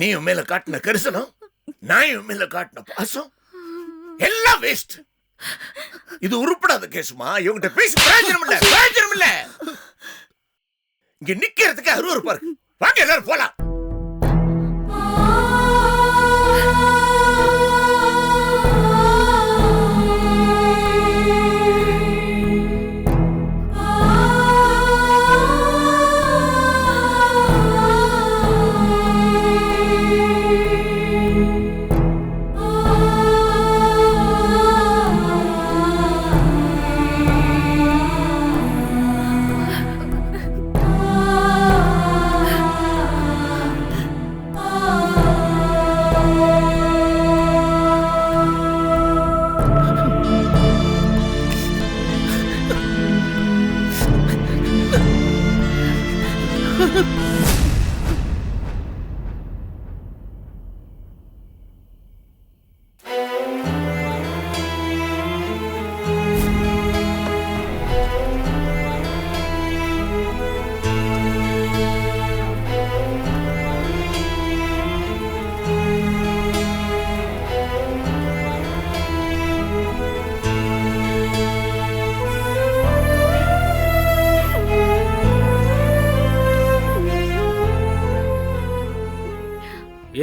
நீ உன் மேல காட்டின கரிசனம், நான் உன் மேல காட்டின பாசம் எல்லாம் வேஸ்ட். இது உருப்படாத கேசுமா. இவங்கிட்ட பேசி பிரயோஜனம் இல்ல. இங்க நிக்கிறதுக்கு அருவருப்பா இருக்கு. வாங்க எல்லாரும் போலாம்.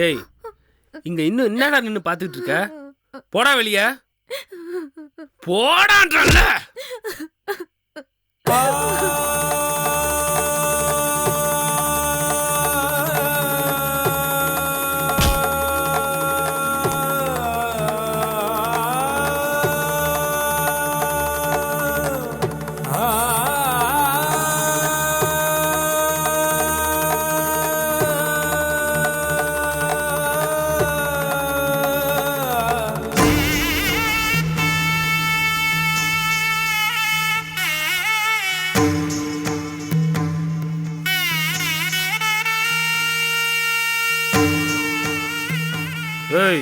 ஏய், இங்க இன்னும் என்னடா நின்னு பாத்துக்கிட்டு இருக்க? போடா வெளிய. போடான்றல்ல. ஏய்,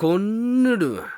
கொன்னுடுவேன்.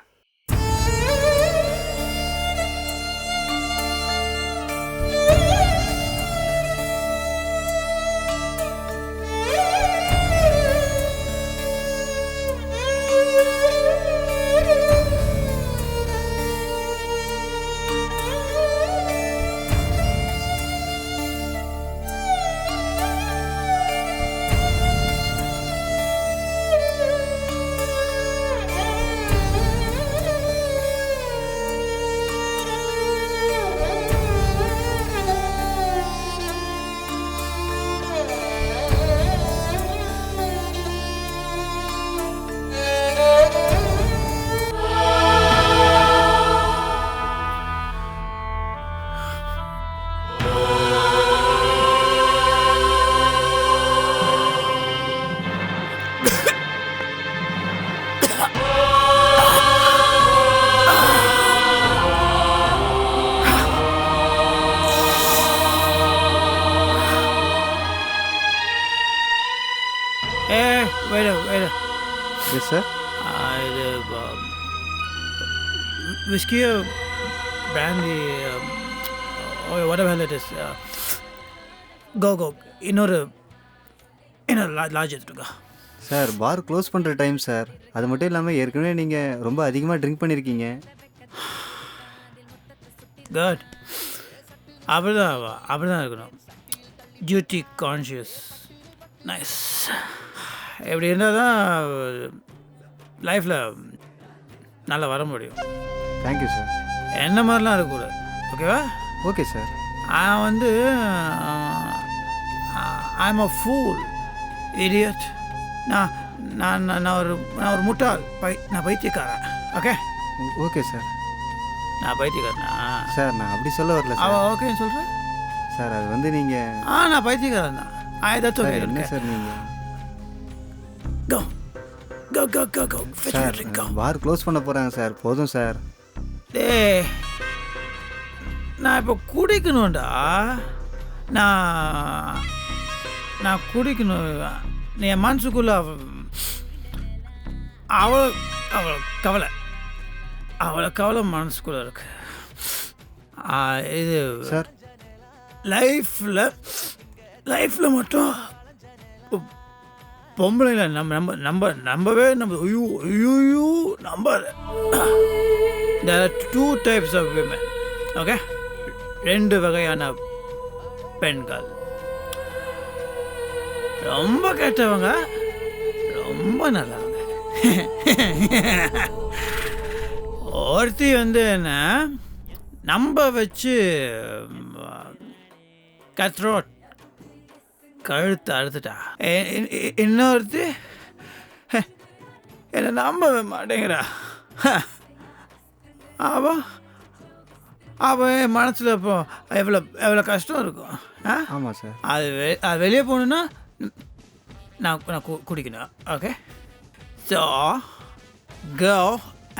Wait. Yes, sir. Whiskey or brandy, or whatever it is. Go. இன்னொரு லார்ஜ் எடுத்துக்கோ. சார் பார் க்ளோஸ் பண்ணுற டைம் சார். அது மட்டும் இல்லாமல் ஏற்கனவே நீங்கள் ரொம்ப அதிகமாக ட்ரிங்க் பண்ணியிருக்கீங்க. குட். அப்படிதான் இருக்கணும். Duty conscious. நைஸ். இப்படி இருந்தால் தான் லைஃப்பில் நல்லா வர முடியும். Thank you sir. என்ன மாதிரிலாம் இருக்கக்கூடாது. ஓகேவா? Okay sir. நான் ஐம் அ ஃபூல் இடியட். நான் ஒரு முட்டாள். நான் பைத்தியக்காரன். Okay sir. நான் பைத்தியக்காரனா சார்? நான் அப்படி சொல்ல வரல சார். ஓகேன்னு சொல்கிறேன் சார். அது வந்து நீங்கள் நான் பைத்தியக்காரன் தான். என்ன சார் நீங்கள் Go. சார் பார் க்ளோஸ் பண்ண போகிறாங்க சார். போதும் சார். நான் இப்போ குடிக்கணும்டா. நான் குடிக்கணும். என் மனசுக்குள்ள அவளை கவலை மனசுக்குள்ள இருக்கு. இது சார் லைஃப்பில் லைஃப்பில் மட்டும் பொம்பளைல நம்பவே ஐயோ நம்பாத. There are 2 types of women. Okay, 2 வகையான பெண்கள். ரொம்ப கெட்டவங்க, ரொம்ப நல்லவங்க. ஒருத்தி வந்து என்ன நம்ப வச்சு கத்ரோட் கழுத்து அறுத்துட்டா. இன்னொருத்தி என்னை நம்பவே மாட்டேங்கிறா. அவன் என் மனசில் இப்போ எவ்வளோ கஷ்டம் இருக்கும். ஆமாம் சார். அது வெளியே போகணுன்னா நான் குடிக்கணும். Okay, so go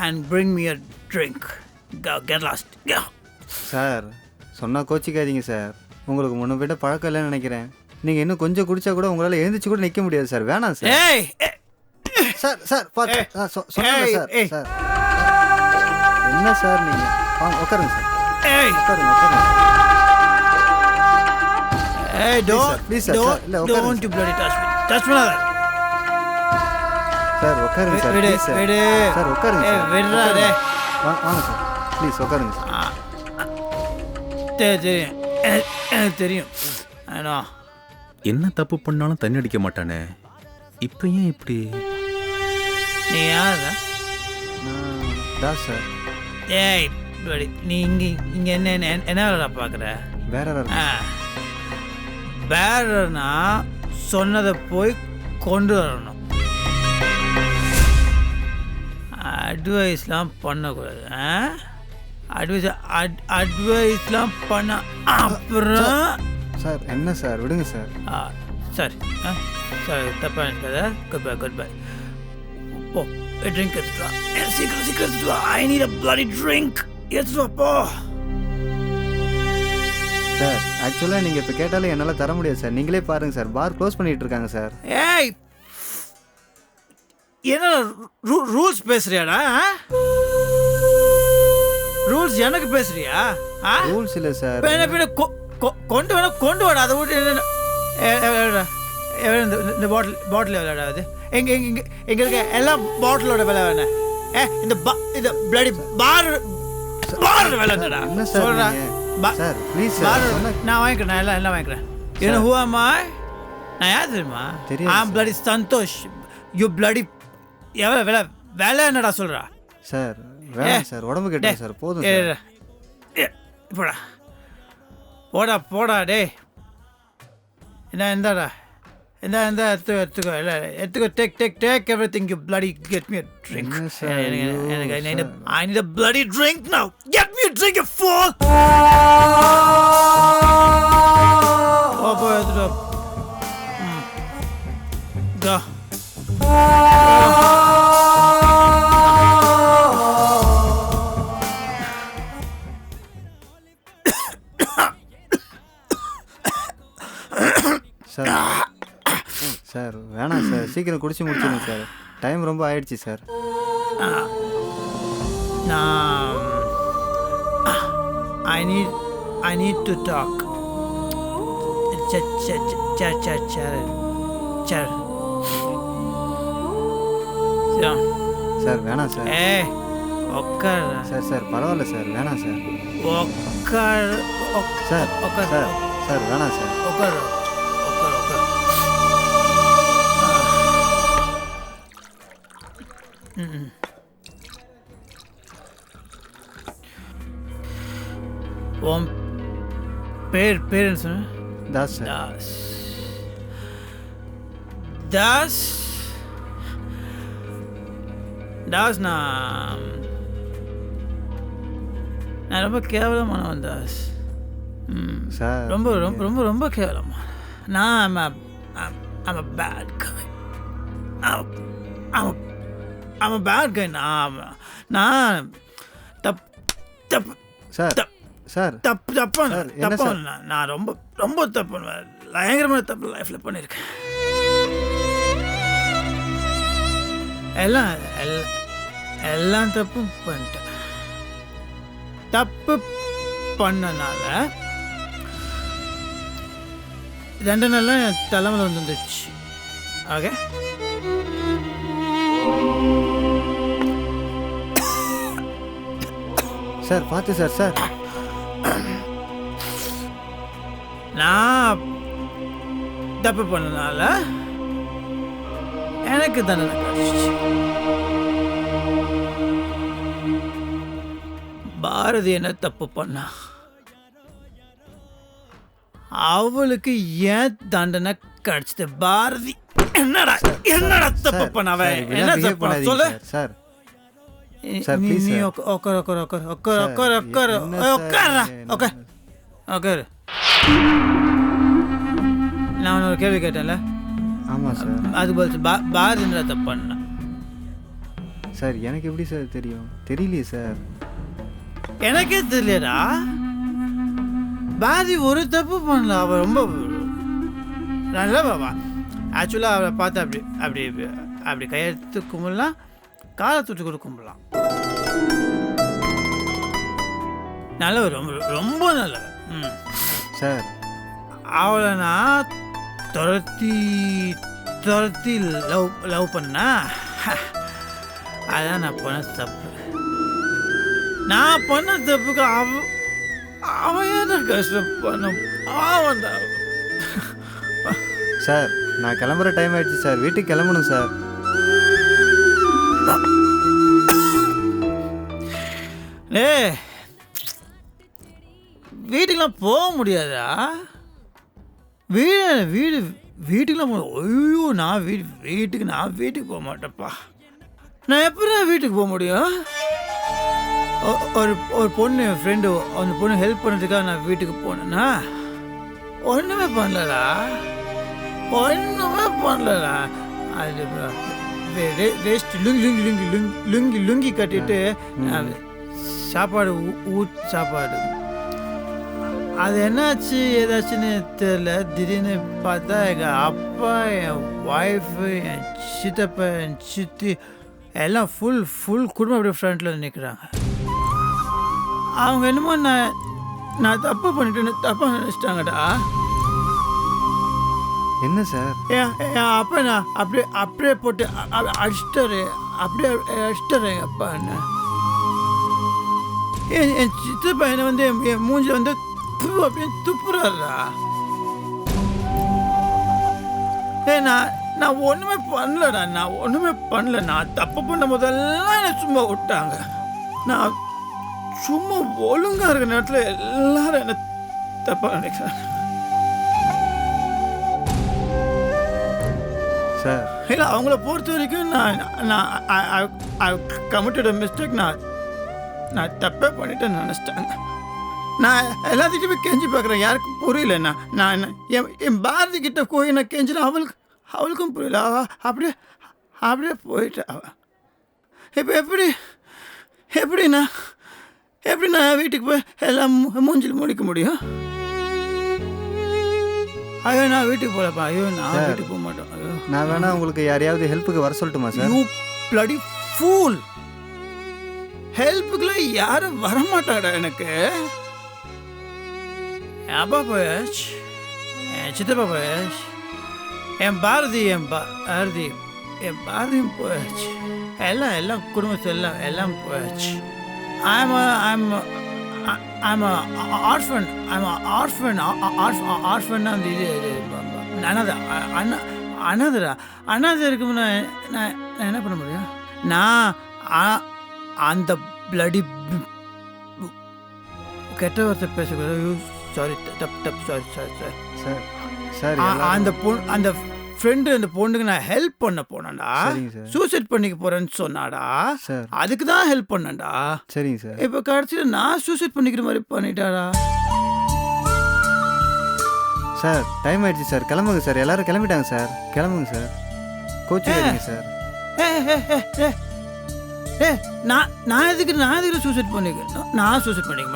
and bring me a drink. Go, get lost. Go. Sir சொன்னால் கோச்சிக்காதீங்க சார். உங்களுக்கு முன்ன போய்ட்ட பழக்கம் இல்லைன்னு நினைக்கிறேன். நீங்கள் இன்னும் கொஞ்சம் குடிச்சா கூட உங்களால் எழுந்திரிச்சு கூட நிற்க முடியாது சார். வேணாம் சார். ஏய் சார் சார் சொன்னேன் சார். சார் என்ன சார் நீங்கள் உட்காருங்க சார். உட்காருங்க உட்காருங்க. Hey, please, sir. Don't you bloody touch me. Touch me. Sir உட்காருங்க சார். விடு ப்ளீஸ் சார். விடு. சார் உட்காருங்க சார். விடுறா டே. வாங்க சார். ப்ளீஸ் உட்காருங்க சார். தெரியும், எனக்கு தெரியும். ஆனா என்ன தப்பு பண்ணாலும் தண்ணி அடிக்க மாட்டானே, இப்போ ஏன் இப்படி? நீ யாரா? தான் சார். ஏய் bloody, நீ இங்கே என்ன வேலை பார்க்குற? வேற பேரர்னா சொன்னதை போய் கொண்டு வரணும். அட்வைஸ்லாம் பண்ணக்கூடாது. அட்வைஸ்லாம் பண்ண அப்புறம் சார் என்ன சார் விடுங்க சார். சரி சரி, தப்பாக இருக்காத. Good bye. ஓ, ட்ரிங்க் எடுத்துட்டு வா. சீக்கிரம் எடுத்துட்டு வா. I need a bloody drink. எடுத்துட்டு வா போ. சார் ஆக்சுவலாக நீங்கள் இப்போ கேட்டாலும் என்னால் தர முடியாது சார். நீங்களே பாருங்கள் சார், பார் க்ளோஸ் பண்ணிட்டு இருக்காங்க சார். ஏய், என்ன ரூல்ஸ் பேசுறியாடா? ரூல்ஸ் எனக்கு பேசுறியா? ரூல்ஸ் இல்லை சார். பின்ன கொண்டு வாடா. அதை விட்டு இந்த பாட்டில் விளையாடாது. எங்க இருக்க எல்லா பாட்டிலோட விலை வேணா? இந்த பிளடி பார் விளையாடா. என்ன சார் சொல்றா சார் ப்ளீஸ் சார். நான் வாங்கிக்கிறேன், எல்லாம் வாங்கிக்கிறேன். என்ன ஹூவாமா? நான் யார் தெரியுமா? தெரியும். பிளடி சந்தோஷ். யூ பிளடி எவ்வளோ வேலை என்னடா சொல்கிறா? சார் வேணாம் சார், உடம்பு கேட்டேன் சார். போதும் சார். போடா டே. இந்தாடா. எடுத்துக்கோ. இல்லை எடுத்துக்கோ. Take everything. You bloody get me a drink. I need a bloody drink now. Get me a drink, you fool. போய் எடுத்துட்டு go. சார் சார் வேணாம் சார், சீக்கிரம் குடிச்சு முடிச்சிடுங்க சார். டைம் ரொம்ப ஆயிடுச்சு sir. I need to talk. Sir வேணாம் sir. உட்கார் sir பரவாயில்ல சார், வேணாம் சார். உட்கார் சார் சார் சார் வேணாம் சார். உட்கார். உன் பேர் என்ன சொன்ன? தாஸ் சார். தாஸ் நான் ரொம்ப கேவலமானவன் தாஸ். சார் ரொம்ப ரொம்ப ரொம்ப ரொம்ப கேவலமா. நான் I'm a bad guy. I'm a bad guy. நான் தப்பு சார் சார் தப்பு சார், என்ன சார்? நான் ரொம்ப ரொம்ப தப்பு பண்ணுவேன். பயங்கரமான தப்பு லைஃப்பில் பண்ணியிருக்கேன். எல்லாம் தப்பு பண்ணிட்டேன். தப்பு பண்ணனால தண்டனைலாம் என் தலைமையில் வந்துருந்துச்சு. ஓகே, சார் பார்த்து சார். சார் நான் தப்பு பண்ணனால எனக்கு தண்டனை கிடைச்சிச்சு. பாரதி என்ன தப்பு பண்ணா, அவளுக்கு ஏன் தண்டனை கிடைச்சது? பாரதி என்னடா தப்பு பண்ண? அவன் என்ன தப்பு பண்ண சொல்லு சார். நீ உட்காரு. நான் ஒரு கேள்வி கேட்டேன்ல. ஆமாம் சார். அது பதில் பாரதி என்ன தப்பு பண்ண? சார் எனக்கு எப்படி சார் தெரியும்? தெரியலையே சார். எனக்கே தெரியலடா. பாரதி ஒரு தப்பு பண்ணல. அவள் ரொம்ப நல்ல பாபா. ஆக்சுவலாக அவளை பார்த்து அப்படி அப்படி அப்படி கையெழுத்து கும்பிடலாம், காலை தொட்டு கூட கும்பிடலாம். நல்லவ, ரொம்ப ரொம்ப நல்லவ. சார் அவளை நான் துரத்தி லவ் பண்ணா, அதான் நான் பண்ண தப்பு. நான் பண்ண தப்புக்கு அவன் என்ன கஷ்டப்படணும்? அவன்டா. சார் நான் கிளம்புற டைம் ஆயிடுச்சு சார். வீட்டுக்கு கிளம்பணும் சார். வீட்டுக்கெல்லாம் போக முடியாதா? வீட்டுக்கெல்லாம் ஐயோ, நான் வீட்டுக்கு போக மாட்டேன்ப்பா. நான் எப்படி வீட்டுக்கு போக முடியும்? ஒரு பொண்ணு என் ஃப்ரெண்டு, அந்த பொண்ணு ஹெல்ப் பண்ணுறதுக்காக நான் வீட்டுக்கு போனேன்னா ஒன்றுமே பண்ணலடா. அது வேஸ்ட் லுங்கி கட்டிட்டு சாப்பாடு சாப்பாடு அது என்னாச்சு ஏதாச்சுன்னு தெரியல. திடீர்னு பார்த்தா எங்கள் அப்பா, என் ஒய்ஃபு, என் சித்தப்பா, என் சித்தி எல்லாம் ஃபுல் குடும்பம் அப்படியே ஃப்ரண்ட்டில் நிற்கிறாங்க. அவங்க என்னமோ நான் தப்பு பண்ணிட்டேன்னு தப்பாக நினச்சிட்டாங்கடா. என்ன சார்? என் அப்பா நான் அப்படியே போட்டு அடிச்சிட்டாரு. எங்கள் அப்பா என்ன. என் சித்தப்பா என்னை வந்து என் மூஞ்சில் வந்து அப்படின்னு துப்புறாருடா. நான் ஒன்றுமே பண்ணலடா. நான் தப்பு பண்ண முதல்லாம் என்னை சும்மா விட்டாங்க. நான் சும்மா ஒழுங்காக இருக்கிற நேரத்தில் எல்லாரும் என்ன தப்பாக நினைக்கிறாங்க. சார் இல்லை, அவங்கள பொறுத்த வரைக்கும் நான் கமிட்டட் மிஸ்டேக். நான் தப்பே பண்ணிட்டேன்னு நினச்சிட்டாங்க. நான் எல்லாத்துக்கிட்டே கெஞ்சி பார்க்குறேன், யாருக்கும் புரியல. நான் என் பாரதி கிட்ட போய் நான் கெஞ்சினா அவளுக்கும் புரியல. அப்படியே போயிட்டா அவ. இப்போ எப்படி நான் வீட்டுக்கு போய் எல்லாம் மூஞ்சில் முடிக்க முடியும்? ஐயோ, நான் வீட்டுக்கு போகலப்பா. ஐயோ, நான் வீட்டுக்கு போக மாட்டேன். ஐயோ, நான் வேணா உங்களுக்கு யாரையாவது ஹெல்ப்புக்கு வர சொல்லட்டுமா சார்? You bloody fool. ஹெல்ப்புக்குலாம் யாரும் வரமாட்டாடா எனக்கு. என் அப்பா போயாச்சு, என் சித்தப்பா போயாச்சு, என் பாரதியும் போயாச்சு. எல்லாம் குடும்பத்தில் எல்லாம் போயாச்சு. I'm an orphan. அந்த இது அனாதை இருக்கும். நான் என்ன பண்ண முடியும்? நான் அந்த பிளடி கெட்ட வார்த்தை பேசக்கூடாது. Sorry, sorry. சார் சார் அந்த ஃப்ரெண்டு அந்த பொண்ணுக்கு நான் ஹெல்ப் பண்ண போனேன்டா. சூசைட் பண்ணிக்க போறேன்னு சொன்னாடா. சார் அதுக்கு தான் ஹெல்ப் பண்ணேன்டா. சரிங்க சார். இப்போ கடைசியில் நான் சூசைட் பண்ணிக்கிற மாதிரி பண்ணிட்டாடா. சார் டைம் ஆயிடுச்சு சார். கிளம்புங்க சார். எல்லாரும் கிளம்பிட்டாங்க சார். கிளம்புங்க சார். கோச்சிக்காதீங்க சார். நான் எதுக்கு சூசைட் பண்ணிக்கிறேன்? நான் சூசைட் பண்ணிக்க.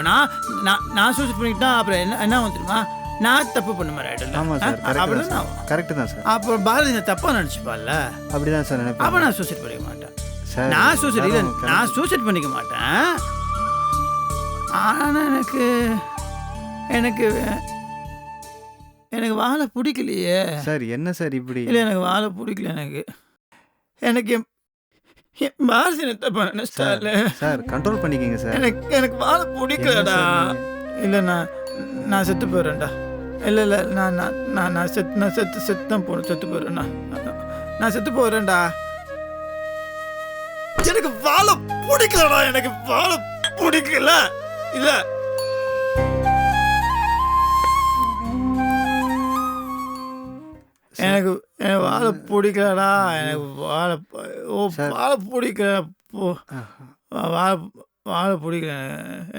நான் சூசைட் பண்ணிக்கிட்டா அப்புறம் என்ன வந்துடுமா? நான் தப்பு பண்ண மாதிரி ஆயிடல. ஆமாம் சார், கரெக்டு தான் சார். அப்புறம் பாரதி நான் தப்பாக நினச்சிப்பால. அப்படிதான் சார் நினைப்பேன். அப்போ நான் சூசைட் பண்ணிக்க மாட்டேன். சார் நான் சூசைட் பண்ணிக்க மாட்டேன். ஆனால் எனக்கு எனக்கு வாழை பிடிக்கலையே. சார் என்ன சார் இப்படி? இல்லை, எனக்கு வாழை பிடிக்கல. எனக்கு என் பாரதியை தப்பா சார் நினைச்சிட்டால. சார் கண்ட்ரோல் பண்ணிக்கங்க சார். எனக்கு வாழை பிடிக்கலடா. இல்லை, நான் செத்து போயிடுறேன்டா. இல்லை, நான் செத்து தான் போகிறேன். செத்து போயிடுறேன்டா. நான் செத்து போயிடுறேன்டா. எனக்கு வாழை பிடிக்கலடா. எனக்கு வாழை பிடிக்கல. இல்லை, எனக்கு வாழை பிடிக்கலடா. எனக்கு வாழை பிடிக்கல. வாழை பிடிக்கல.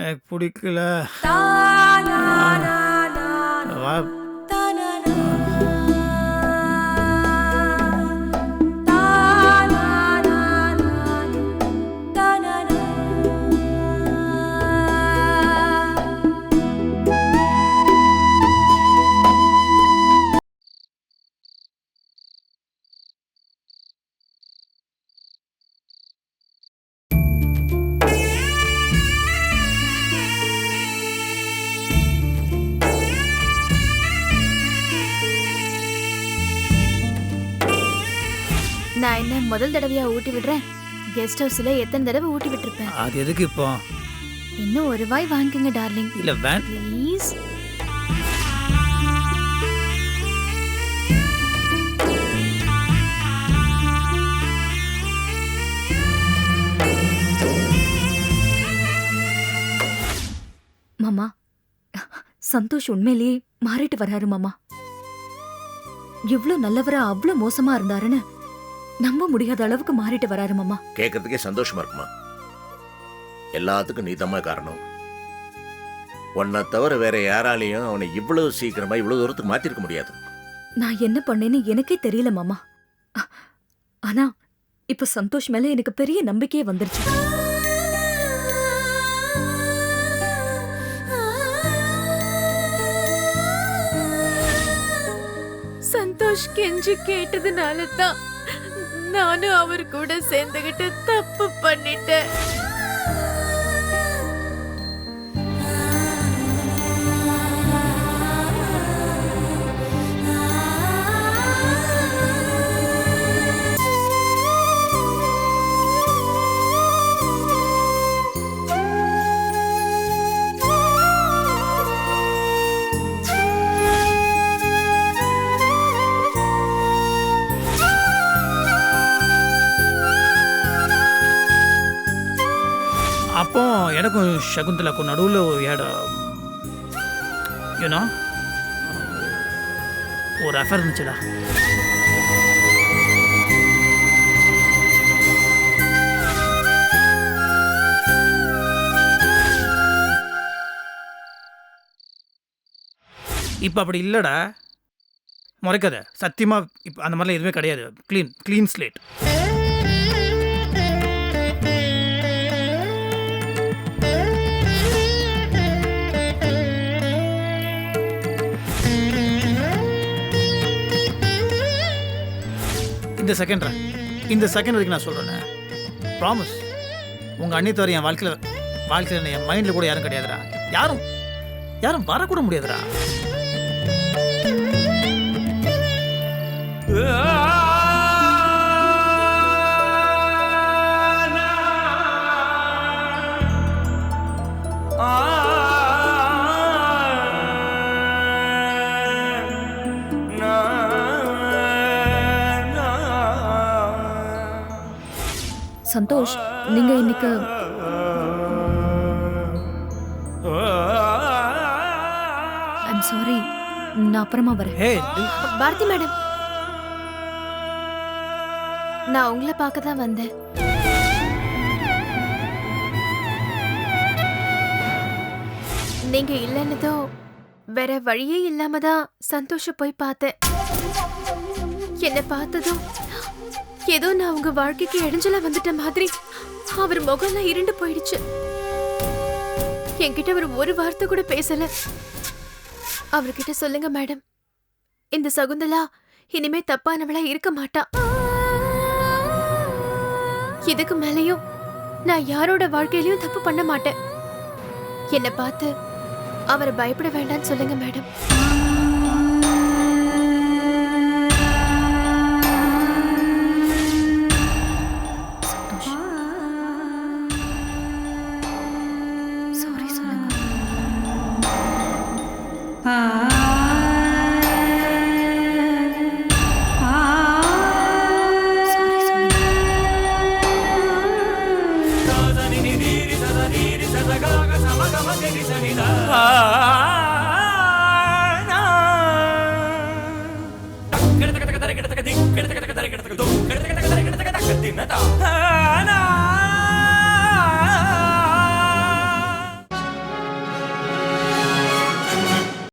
எனக்கு பிடிக்கல. நான் என்ன முதல் தடவையா ஊட்டி விடுறேன்? கெஸ்ட் ஹவுஸ்ல எத்தனை தடவை ஊட்டி விட்டுருப்பேன். அது எதுக்கு இப்போ? இன்னும் ஒரு வாய் வாங்கிக்கங்க டார்லிங். இல்லை ப்ளீஸ். மாமா, சந்தோஷ் உண்மையிலேயே மாறிட்டு வர்றாரு மாமா. எவ்வளவு நல்லவரா அவ்வளவு மோசமா இருந்தாருன்னு நம்ப முடியாத அளவுக்கு மாறிட்டு வராரு மாமா. கேட்கறதுக்கே சந்தோஷமா இருக்குமா? எல்லாத்துக்கும் நீதமா காரணம். உன்னை தவிர வேற யாராலையும் அவனை இவ்வளவு சீக்கிரமா இவ்வளவு தூரத்துக்கு மாத்திருக்க முடியாது. நான் என்ன பண்ணேன்னு எனக்கே தெரியல மாமா. ஆனா இப்ப சந்தோஷ் மேல எனக்கு பெரிய நம்பிக்கையே வந்துருச்சு. சந்தோஷ் கெஞ்சி கேட்டதுனால தான் நானும் அவர் கூட சேர்ந்துகிட்டு தப்பு பண்ணிட்டேன். அப்போ எனக்கும் சகுந்தலாக்கும் நடுவில் ஏன்னா ஒரு அஃபேர் இருந்துச்சுடா. இப்போ அப்படி இல்லைடா. முறைக்காத, சத்தியமாக இப்போ அந்த மாதிரிலாம் எதுவுமே கிடையாது. Clean slate. இந்த செகண்ட் வரைக்கும் நான் சொல்கிறேன். ப்ராமிஸ். உங்கள் அண்ணி தவிர என் வாழ்க்கையில் என் மைண்டில் கூட யாரும் கிடையாதுடா. யாரும் வரக்கூட முடியாதுடா. சந்தோஷ், நீங்க இன்னைக்கு ஐம் சாரி, நான் அப்புறமா வரேன். பாரதி மேடம், நான் உங்களை பார்க்க தான் வந்தேன். நீங்க இல்லைன்னதோ வேற வழியே இல்லாம தான் சந்தோஷ போய் பார்த்தேன். என்னை பார்த்ததும் ஏதோ நான் உங்க வாழ்க்கைக்கு இடைஞ்சலா வந்துட்ட மாதிரி அவர் முகம்லாம் இருண்டு போயிடுச்சு. என்கிட்ட அவர் ஒரு வார்த்தை கூட பேசல. அவர்கிட்ட சொல்லுங்க மேடம், இந்த சகுந்தலா இனிமே தப்பானவளா இருக்க மாட்டா. இதுக்கு மேலையும் நான் யாரோட வாழ்க்கையிலயும் தப்பு பண்ண மாட்டேன். என்னை பார்த்து அவரை பயப்பட வேண்டாம்னு சொல்லுங்க மேடம். வேண்டாம்